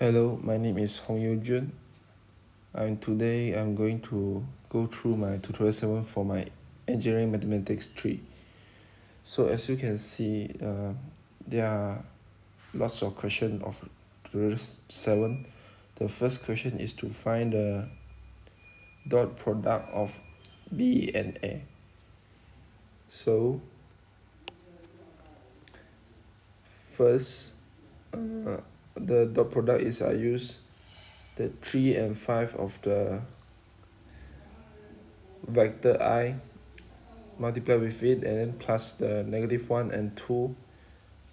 Hello, my name is You Jun, and today I'm going to go through my tutorial 7 for my Engineering Mathematics 3. So as you can see, there are lots of questions of tutorial 7. The first question is to find the dot product of B and A. So first, the dot product is I use the 3 and 5 of the vector I, multiply with it, and then plus the -1 and 2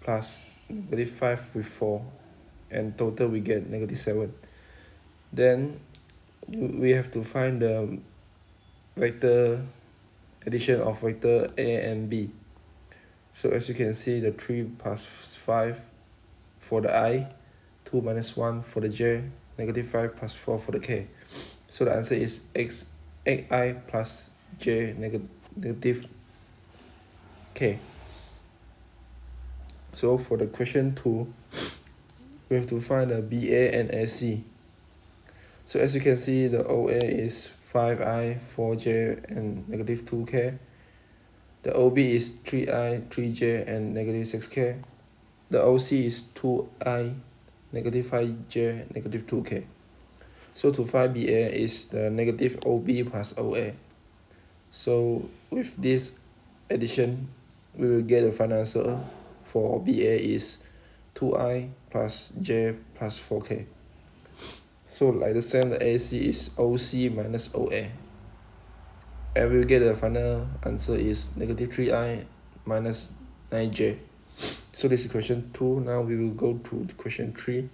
plus -5 with 4, and total we get -7. Then we have to find the vector addition of vector A and B. So as you can see, the 3 plus 5 for the I, 2 minus 1 for the J, -5 plus 4 for the K. So the answer is xi plus J negative K. So for the question 2, we have to find the BA and AC. So as you can see, the OA is 5i, 4j, and -2k. The OB is 3i, 3j, and -6k. The OC is 2i, -5j, -2k. So to find BA is the negative OB plus OA. So with this addition, we will get the final answer for BA is 2i plus j plus 4k. So like the same, the AC is OC minus OA. And we'll get the final answer is -3i minus 9j. So this is question 2. Now we will go to the question 3.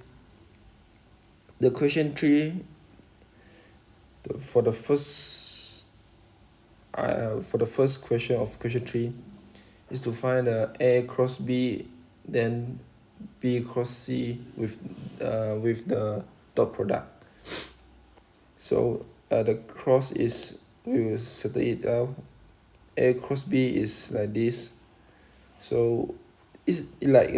The question 3, for the first question of question 3 is to find A cross B, then B cross C with the dot product. So the cross is, we will settle it out. A cross B is like this. So it's like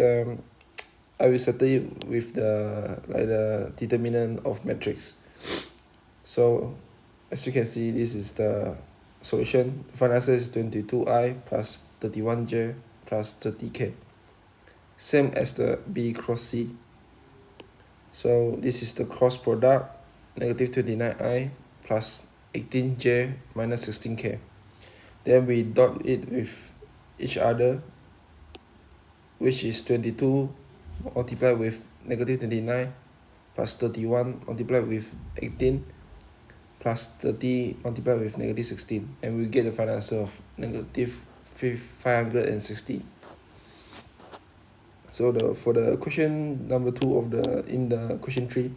I will settle it with the determinant of matrix. So as you can see, this is the solution. Final answer is 22i plus 31j plus 30k. Same as the B cross C. So this is the cross product, -29i plus 18j minus 16k. Then we dot it with each other, which is 22 multiplied with -29 plus 31 multiplied with 18 plus 30 multiplied with -16, and we get the final answer of -560. So for the question number 2 of the question 3,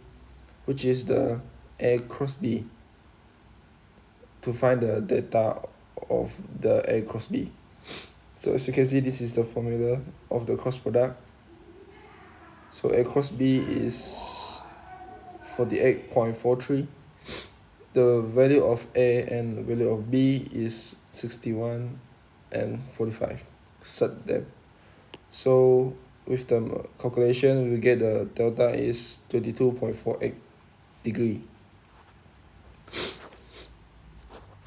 which is the A cross B, to find the data of the A cross B. So as you can see, this is the formula of the cross product. So A cross B is 48.43. The value of A and the value of B is 61 and 45. Set them. So with the calculation, we get the delta is 22.48 degree.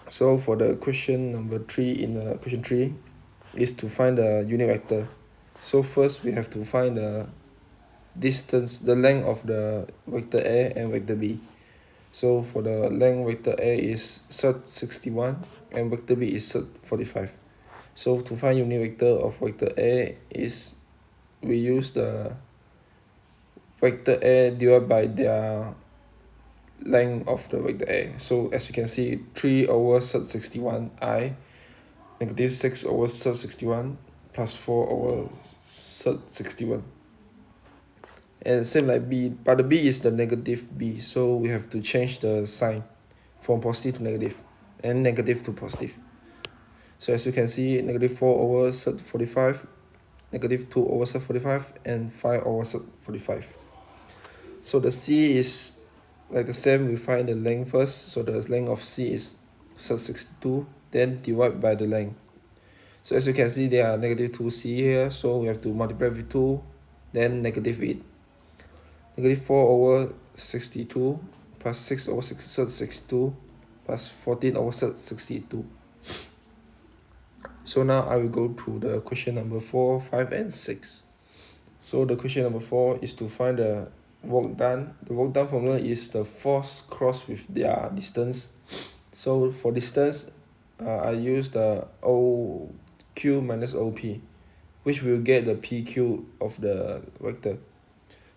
So for the question number 3 in the question 3 is to find the unit vector. So first we have to find the distance, the length of the vector A and vector B. So for the length, vector A is set 61 and vector B is set 45. So to find unit vector of vector A is, we use the vector A divided by their length of the vector A. So as you can see, 3 over set 61i, -6 over set 61 plus 4 over set 61. And same like B, but the B is the negative B, so we have to change the sign from positive to negative and negative to positive. So as you can see, -4 over set 45, -2 over set 45, and 5 over set 45. So the C is like the same, we find the length first. So the length of C is set 62, then divide by the length. So as you can see, there are -2C here, so we have to multiply with 2, then -8. negative 4 over 62 plus 6 over 62 plus 14 over 62. So now I will go to the question number 4, 5, and 6. So the question number 4 is to find the work done. The work done formula is the force crossed with their distance. So for distance, I use the OQ minus OP, which will get the PQ of the vector.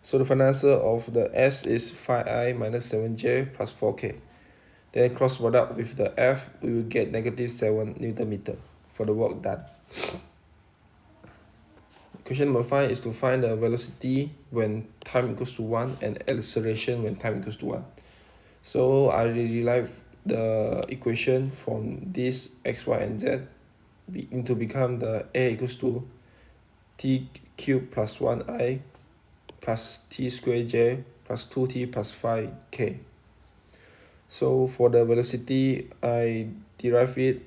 So the final answer of the S is 5i minus 7j plus 4k. Then cross product with the F, we will get negative 7 Newton meter for the work done. Question number 5 is to find the velocity when time equals to 1 and acceleration when time equals to 1. So I derive the equation from this x, y, and z into become the A equals to t cubed plus 1i plus t squared j plus 2t plus 5k. So for the velocity, I derive it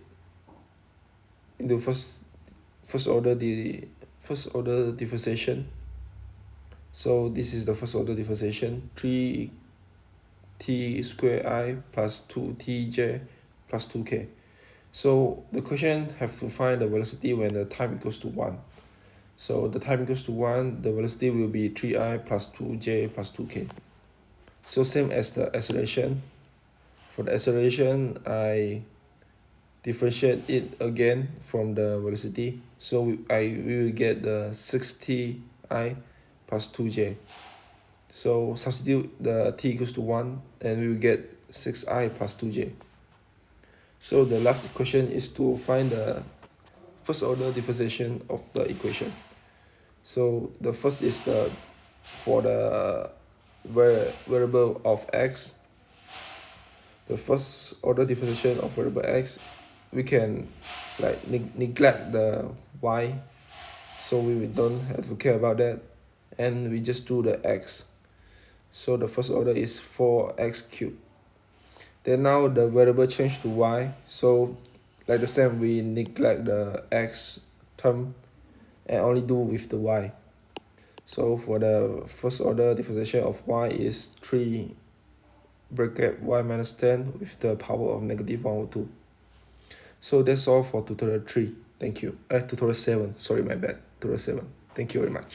into first order differentiation. So this is the first order differentiation, 3t squared I plus 2tj plus 2k. So the question have to find the velocity when the time equals to 1. So the time equals to 1, the velocity will be 3i plus 2j plus 2k. So same as the acceleration. For the acceleration, I differentiate it again from the velocity. So we will get the 60i plus 2j. So substitute the t equals to 1 and we will get 6i plus 2j. So the last equation is to find the first order differentiation of the equation. So the first is for the variable of x. The first order differentiation of variable x, we can like neglect the y, so we don't have to care about that, and we just do the x. So the first order is 4x cubed. Then now the variable change to y, so like the same, we neglect the x term and only do with the y. So for the first order differentiation of y is 3 bracket y minus 10 with the power of negative 1 over 2. So that's all for tutorial 3. Thank you. Tutorial 7. Sorry, my bad. Tutorial 7. Thank you very much.